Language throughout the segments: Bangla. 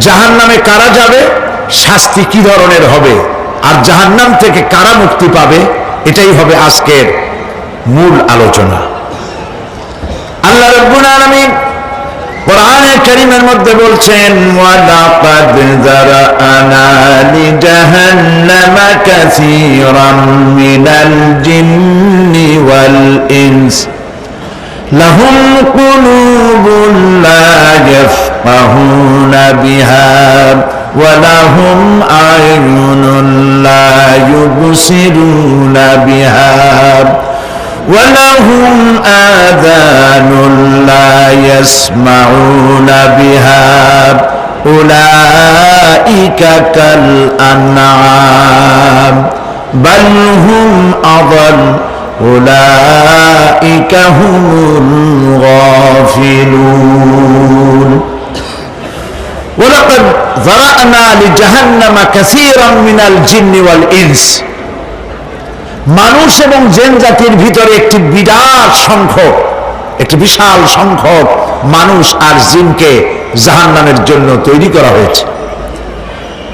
জাহান্নামে কারা যাবে, শাস্তি কি ধরনের হবে, আর জাহান্নাম থেকে কারা মুক্তি পাবে, এটাই হবে আজকের মূল আলোচনা। আল্লাহ রাব্বুল আলামিন কোরআনে কারীমের মধ্যে বলছেন, ওয়ালাকাদ যারানা লিজাহান্নামা কাসীরাম মিনাল জিন্নি ওয়াল ইনস লাহুম কুলুবুন লা ইয়াফকাহুনা বিহা ওয়া লাহুম আ'য়ুনুন লা ইউবসিরুনা বিহা وَلَهُمْ آذَانٌ لَا يَسْمَعُونَ بِهَا أُولَئِكَ كَالْأَنْعَامِ بَلْ هُمْ أَضَلُّ أُولَئِكَ هُمُ الْغَافِلُونَ وَلَقَدْ ذَرَأْنَا لِجَهَنَّمَ كَثِيرًا مِنَ الْجِنِّ وَالْإِنسِ মানুষ এবং জিন জাতির ভিতরে একটি বিশাল সংখ্যক মানুষ আর জিনকে জাহান্নামের জন্য তৈরি করা হয়েছে।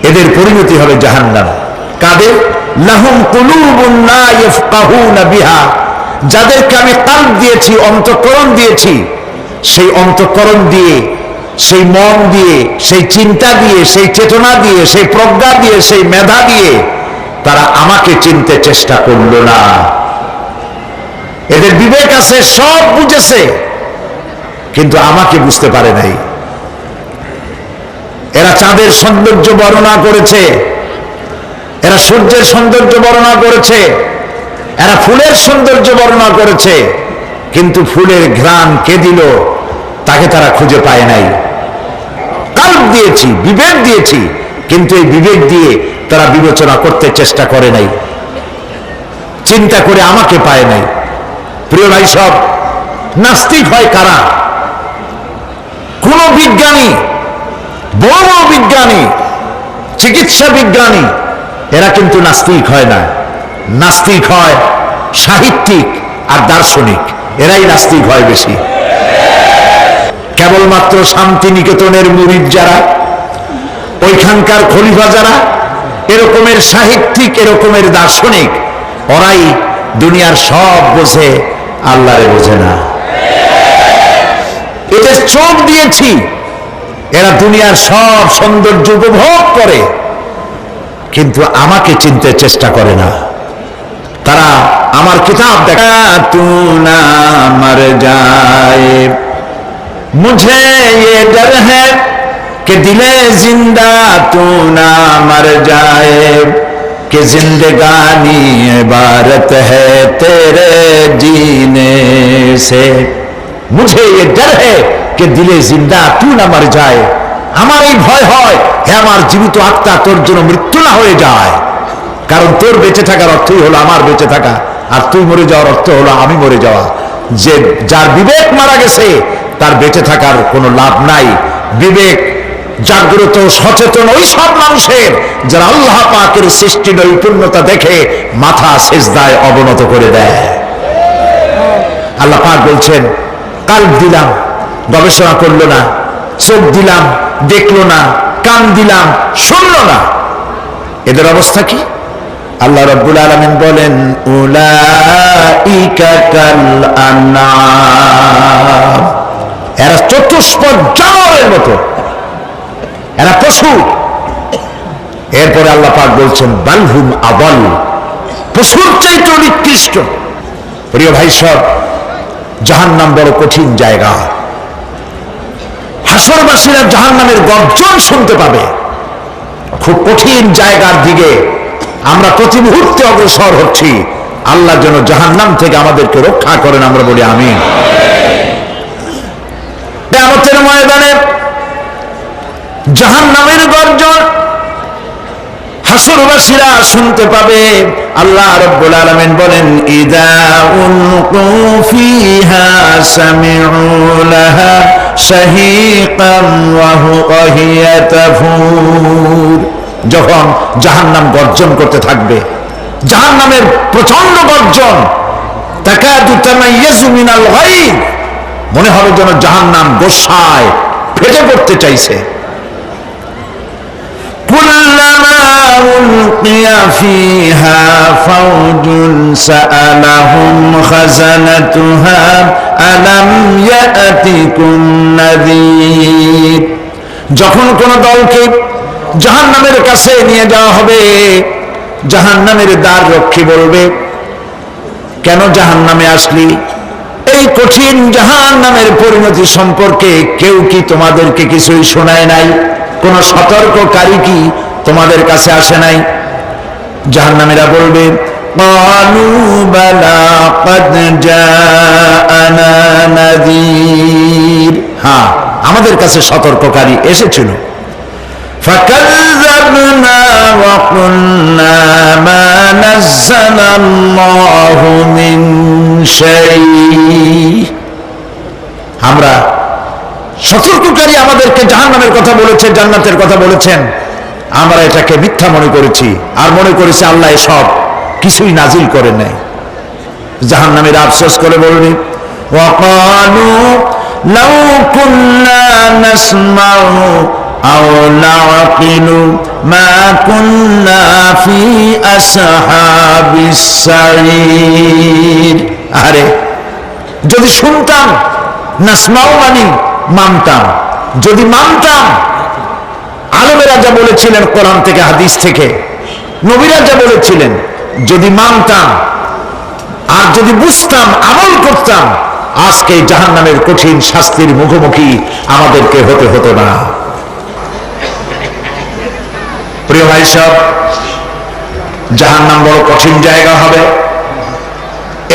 এদের পরিণতি হবে জাহান্নাম। কাদের? লাহুম কুলুবুন লা ইয়াফকাহুনা বিহা, যাদেরকে আমি কাল্ব দিয়েছি, অন্তঃকরণ দিয়েছি, সেই অন্তঃকরণ দিয়ে, সেই মন দিয়ে, সেই চিন্তা দিয়ে, সেই চেতনা দিয়ে, সেই প্রজ্ঞা দিয়ে, সেই মেধা দিয়ে তারা আমাকে চিনতে চেষ্টা করলো না। এদের বিবেক আছে, সব বুঝেছে, কিন্তু আমাকে বুঝতে পারে নাই। এরা চাঁদের সৌন্দর্য বর্ণনা করেছে, এরা সূর্যের সৌন্দর্য বর্ণনা করেছে, এরা ফুলের সৌন্দর্য বর্ণনা করেছে, কিন্তু ফুলের ঘ্রাণ কে দিল তাকে তারা খুঁজে পায় নাই। কাল্ব দিয়েছি, বিবেক দিয়েছি, কিন্তু এই বিবেক দিয়ে তারা বিবেচনা করতে চেষ্টা করে নাই, চিন্তা করে আমাকে পায় নাই। প্রিয় ভাই, সব নাস্তিক হয় কারা? কোন বিজ্ঞানী, বড় বড় বিজ্ঞানী, চিকিৎসা বিজ্ঞানী, এরা কিন্তু নাস্তিক হয় না। নাস্তিক হয় সাহিত্যিক আর দার্শনিক, এরাই নাস্তিক হয় বেশি। কেবলমাত্র শান্তিনিকেতনের মুরিদ যারা, ওইখানকার খলিফা যারা, এরকমের সাহিত্যিক, এরকমের দার্শনিক, ওরাই দুনিয়ার সব বোঝে, আল্লাহরে বোঝে না। এদের চোখ দিয়েছি, এরা দুনিয়ার সব সৌন্দর্য উপভোগ করে, কিন্তু আমাকে চিনতে চেষ্টা করে না। তারা আমার কিতাব দেখা তু না মর যায়, মুঝে ये डर है कि दिले जिंदा तू ना मर जाए, कि जिंदगानी इबारत है तेरे जीने से, मुझे ये डर है कि दिले जिंदा तू ना मर जाए। আমার এই ভয় হয়, হে আমার জীবিত আত্মা, তোর জন্য মৃত্যু না হয়ে যায়। কারণ তোর বেঁচে থাকার অর্থই হলো আমার বেঁচে থাকা, আর তুই মরে যাওয়ার অর্থ হলো আমি মরে যাওয়া। যে যার বিবেক মারা গেছে তার বেঁচে থাকার কোনো লাভ নাই। বিবেক জাগ্রত, সচেতন ওই সব মানুষের যারা আল্লাহ পাকের সৃষ্টি নৈপুণ্যতা দেখে মাথা সিজদায় অবনত করে দেয়। আল্লাহ পাক বলছেন, কাল্ব দিলাম, গবেষণা করলো না, চোখ দিলাম, দেখলো না, কান দিলাম, শুনলো না। এদের অবস্থা কি? আল্লাহ রাব্বুল আলামিন বলেন, উলাইকা কাল আনআম, এরা চতুষ্পদ জানোয়ারের মতো, এরা পশু। এরপরে আল্লাহ পাক বলছেন, বালহুম আদাল, পশুর চাইতে নিকৃষ্ট। প্রিয় ভাই সব, জাহান্নাম বড় কঠিন জায়গা। হাসরবাসীরা জাহান্নামের গর্জন শুনতে পাবে। খুব কঠিন জায়গার দিকে আমরা প্রতি মুহূর্তে অগ্রসর হচ্ছি। আল্লাহ যেন জাহান্নাম থেকে আমাদেরকে রক্ষা করেন, আমরা বলি আমিন। কিয়ামতের ময়দানে জাহান্নামের গর্জন হাসরবাসীরা শুনতে পাবে। আল্লাহ রাব্বুল আলামিন বলেন, ইযা উলকু ফিহা সামিউ লাহা শাহীকাম ওয়া হিয়া তাফুর, যখন জাহান্নাম গর্জন করতে থাকবে, জাহান্নামের প্রচন্ড গর্জন, তাকাদু তামাইয়াজু মিনাল গায়ব, মনে হবে যেন জাহান্নাম গোসায় ফেটে পড়তে চাইছে। ألقي فيها فوج سألهم خزنتها ألم يأتكم نذير। যখন কোন দলকে জাহান্নামের কাছে নিয়ে যাওয়া হবে, জাহান্নামের দ্বার রক্ষী বলবে, কেন জাহান্নামে আসলি? এই কঠিন জাহান্নামের পরিণতি সম্পর্কে কেউ কি তোমাদেরকে কিছুই শোনায় নাই? কোন সতর্ককারী কি তোমাদের কাছে আসে নাই? জাহান্নামীরা বলবে, ক্বালু বালা ক্বাদ জাআনা নাযীর, হ্যাঁ আমাদের কাছে সতর্ককারী এসেছিল। ফাকাযযাবনা ওয়া কুলনা মা নাযালাল্লাহু মিন শাই, আমরা সতর্ককারী আমাদেরকে জাহান্নামের কথা বলেছে, জান্নাতের কথা বলেছেন, আমরা এটাকে মিথ্যা মনে করেছি আর মনে করেছি আল্লাহ সব কিছুই নাজিল করে নাই। জাহান্নামীরা আফসোস করে বলবে, ওয়াকালু লাউ কুন্না নাসমাউ আও নাআকিলু মা কুন্না ফি আসহাবিস সাঈর। আরে যদি শুনতাম, নাসমাউ মানে মানতাম, যদি মানতাম, আলেমেরা যা বলেছিলেন কোরআন থেকে হাদিস থেকে, নবীরা যা বলেছিলেন, যদি মানতাম আর যদি বুঝতাম, আমল করতাম, আজকে জাহান্নামের কঠিন শাস্তির মুখোমুখি আমাদেরকে হতে হতো না। প্রিয় ভাই সব, জাহান্নাম বড় কঠিন জায়গা হবে।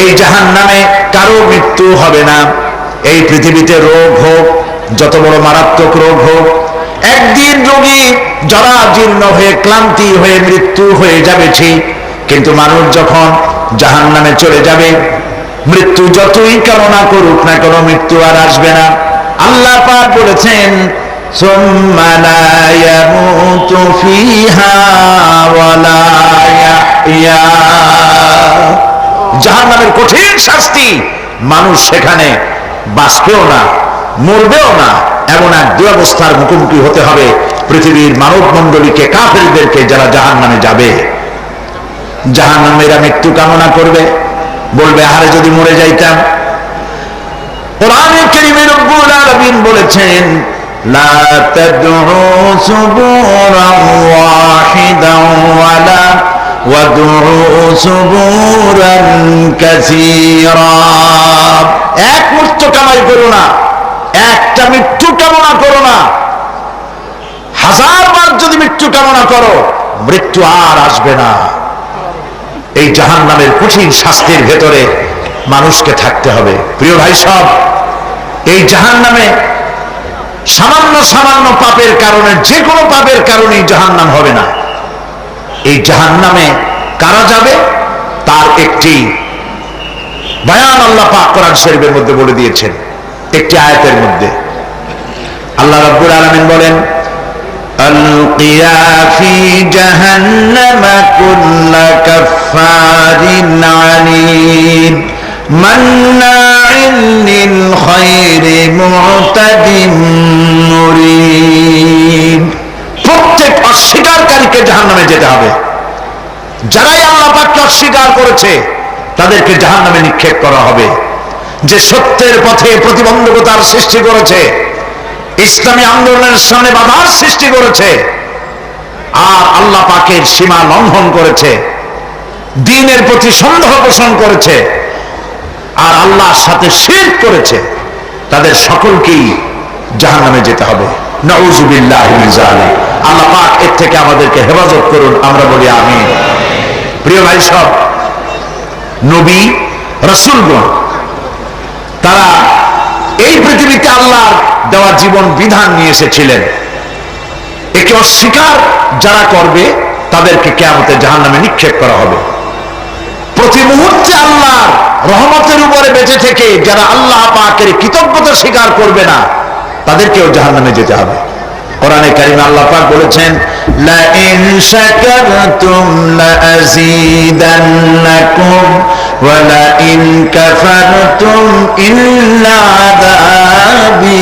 এই জাহান্নামে কারো মৃত্যু হবে না। এই পৃথিবীতে রোগ হোক, যত বড় মারাত্মক রোগ হোক, একদিন রোগী জরাজীর্ণ হয়ে ক্লান্তি হয়ে মৃত্যু হয়ে যাবে ঠিক, কিন্তু মানুষ যখন জাহান্নামে চলে যাবে, মৃত্যু যতই কামনা করুক না কেন, মৃত্যু আর আসবে না। আল্লাহ পাক বলেছেন, সুম্মা লা ইয়ামুতু ফিহা ওয়া লা ইয়াহইয়া। জাহান্নামের কঠিন শাস্তি, মানুষ সেখানে বাঁচবেও না, মরবেও না, এমন এক দুরবস্থার মুখোমুখি হতে হবে পৃথিবীর মানব মণ্ডলীকে, কাফেরদেরকে, যারা জাহান্নামে যাবে। জাহান্নামীরা মৃত্যু কামনা করবে, বলবে আরে যদি মরে যাইতাম। কোরআনে কারীমে রব্বুল আলামিন বলেছেন, লা তাদউ সুবুরান ওয়াহিদান ওয়ালা ওয়াদউ সুবুরান কাসীরা। এক মৃত্যু কামাই করো না, একটা মৃত্যু কামনা করো না। 1000 বার যদি মৃত্যু কামনা করো, মৃত্যু আর আসবে না। এই জাহান্নামের কঠিন শাস্তির ভেতরে মানুষকে থাকতে হবে। প্রিয় ভাই সব, এই জাহান্নামে সামান্য সামান্য পাপের কারণে, যে কোনো পাপের কারণেই জাহান্নাম হবে না। এই জাহান্নামে কারা যাবে তার একটি বয়ান আল্লাহ পাক কোরআন শরীফের মধ্যে বলে দিয়েছেন। একটি আয়াতের মধ্যে আল্লাহ রাব্বুল আলামিন বলেন, আলকিয়া ফি জাহান্নামা কুল্লা কাফফারিন আনিদ মান্নাইন লিল খায়রি মু'তাদিন মুরিদ। প্রত্যেক অস্বীকারীকে জাহান্নামে যেতে হবে। যারাই আল্লাহ পাককে অস্বীকার করেছে তাদেরকে জাহান্নামে নিক্ষেপ করা হবে। যে সত্যের পথে প্রতিবন্ধকতার সৃষ্টি করেছে, ইসলামী আন্দোলনের সামনে বাধার সৃষ্টি করেছে, আর আল্লাহ পাকের সীমা লঙ্ঘন করেছে, দ্বীনের প্রতি সন্দেহ পোষণ করেছে, আর আল্লাহর সাথে শিরক করেছে, তাদের সকলকেই জাহান্নামে যেতে হবে। নাউযুবিল্লাহি মিন যালিক। আল্লাহ পাক এর থেকে আমাদেরকে হেফাজত করুন, আমরা বলি আমিন। প্রিয় ভাই সব, নবী রাসূলগণ তারা এই পৃথিবীতে আল্লাহর দেওয়া জীবন বিধান নিয়ে এসেছিলেন। একে অস্বীকার যারা করবে তাদেরকে কিয়ামতে জাহান্নামে নিক্ষেপ করা হবে। প্রতি মুহূর্তে আল্লাহর রহমতের উপরে বেঁচে থেকে যারা আল্লাহ পাকের কৃতজ্ঞতা স্বীকার করবে না, তাদেরকেও জাহান্নামে যেতে হবে। কোরআনে কারিমে আল্লাহ পাক বলেছেন, লা ইন শাকারতুম লা আযীদান্নাকুম ওয়া লা ইন কাফারতুম ইন্না আযাবি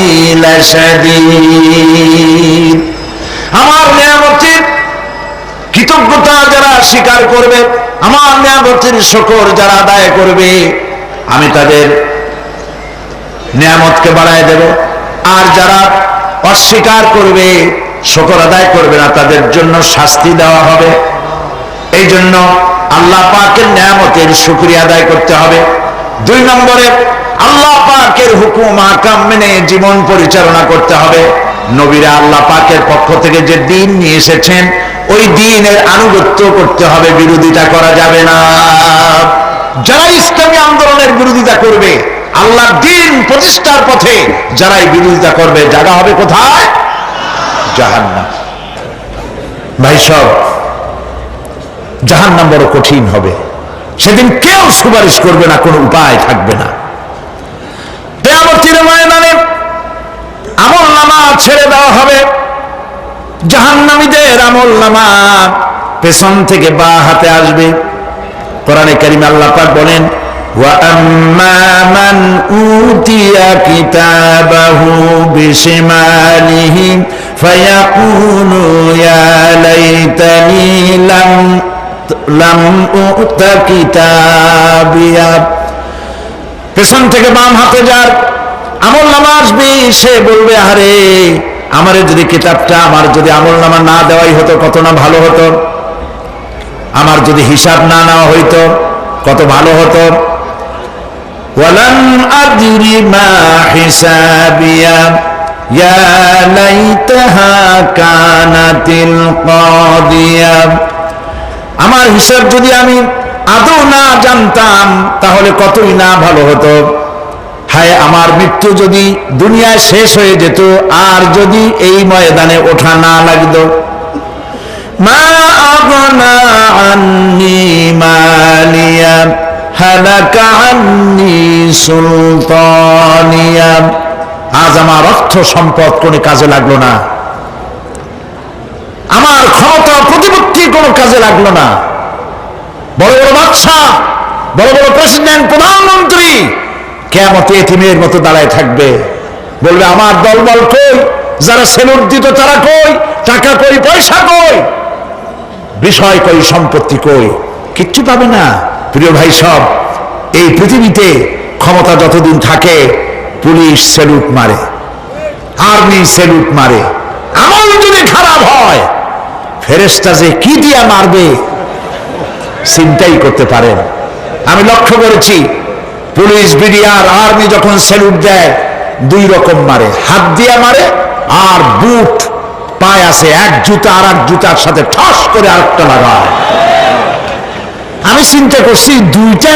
লাশাদীদ। আমার নিয়ামতের কৃতজ্ঞতা যারা স্বীকার করবে, আমার নিয়ামতের শুকর যারা আদায় করবে, আমি তাদের নিয়ামতকে বাড়ায় দেব। আর যারা অস্বীকার করবে, শুকর আদায় করবে না, তাদের জন্য শাস্তি দেওয়া হবে। এই জন্য আল্লাহ পাকের নিয়ামতের শুকরিয়া আদায় করতে হবে। 2 নম্বরে আল্লাহ পাকের হুকুম আহকাম মেনে জীবন পরিচালনা করতে হবে। নবীরা আল্লাহ পাকের পক্ষ থেকে যে দ্বীন নিয়ে এসেছেন, ওই দ্বীনের আনুগত্য করতে হবে, বিরোধিতা করা যাবে না। যারা ইসলামী আন্দোলনের বিরোধিতা করবে, আল্লাহর দ্বীন প্রতিষ্ঠার পথে যারাই বিরোধিতা করবে, জায়গা হবে কোথায়? জাহান্নাম। ভাই সব, জাহান্নাম বড় কঠিন হবে। সেদিন কেউ সুপারিশ করবে না, কোনো উপায় থাকবে না। কিয়ামতের ময়দানে আমলনামা ছেড়ে দেওয়া হবে। জাহান্নামীদের আমলনামা পেছন থেকে বা হাতে আসবে। কোরআনে কারীমে আল্লাহ পাক বলেন, ওয়া আম্মা মান উতিয়া কিতাবাহু বিশিমালিহি ফায়াকুলু ইয়া লাইতানি লাম উতা কিতাবিয়া। পেছন থেকে বাম হাতে যার আমলনামা আসবে, সে বলবে, আরে আমারে যদি কিতাবটা, আমার যদি আমলনামা না দেওয়াই হতো কত না ভালো হতো, আমার যদি হিসাব না নেওয়া হইতো কত ভালো হতো। ওয়ালাম আদরি মা হিসাবিয়া ইয়া লাইতাহা কানাতিল কাদিয়া। আমার হিসাব যদি আমি আদৌ না জানতাম তাহলে কতই না ভালো হতো। হায়, আমার মৃত্যু যদি দুনিয়ায় শেষ হয়ে যেত, আর যদি এই ময়দানে ওঠা না লাগতো। মা আগনা আন্নি মালিয়া হালাকা আন্নি সুলতানিয়া। আজ আমার অর্থ সম্পদ কোনো কাজে লাগলো না, আমার ক্ষমতা প্রতিপত্তি কোনো কাজে লাগলো না। বড় বড় বাদশা, বড় বড় প্রেসিডেন্ট, প্রধানমন্ত্রী কিয়ামতে এতিমের মতো দাঁড়ায় থাকবে, বলবে, আমার দলবল কই, যারা সেলুট দিত তারা কই, টাকা কই, পয়সা কই, বিষয় কই, সম্পত্তি কই, কিচ্ছু পাবে না। প্রিয় ভাই সব, এই পৃথিবীতে ক্ষমতা যতদিন থাকে, পুলিশ সেলুট মারে, আর্মি সেলুট মারে। আমল যদি খারাপ হয়, ফেরেশতা যে কি দিয়া মারবে চিন্তাই করতে পারেন। আমি লক্ষ্য করেছি, পুলিশ, বিডিআর, আর্মি যখন সেলুট দেয় 2 রকম মারে, হাত দিয়া মারে, আর বুট পায় আছে, এক জুতা আর এক জুতার সাথে ঠস করে আরেকটা লাগায়। আমি চিন্তা করছি, 2টা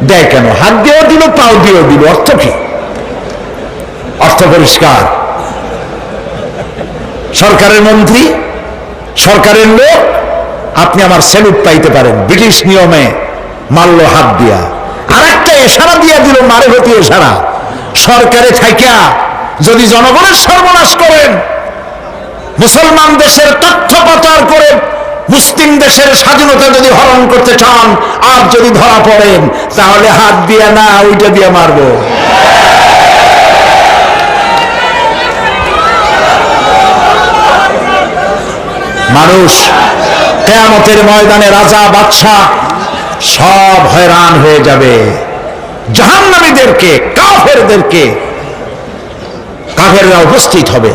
দেয় কেন? হাত দিয়েও দিল, পাও দিয়েও দিল, অর্থ কি? অর্থ পরিষ্কার। সরকারের মন্ত্রী, সরকারের লোক, আপনি আমার সেলুট পাইতে পারেন, ব্রিটিশ নিয়মে মারল হাত দিয়া, আর একটা ইশারা দিয়া দিল, মারে হতি ইশারা। সরকারে থাইকা যদি জনগণের সর্বনাশ করেন, মুসলমান দেশের তথ্য পাচার করে মুসলিম দেশের স্বাধীনতা যদি হরণ করতে চান, আর যদি ধরা পড়েন, তাহলে হাত দিয়া না, ওইটা দিয়ে মারবো। মানুষ কিয়ামতের ময়দানে রাজা, বাদশা সব হয়রান হয়ে যাবে। জাহান্নামীদেরকে, কাফেরদেরকে, কাফেররা উপস্থিত হবে।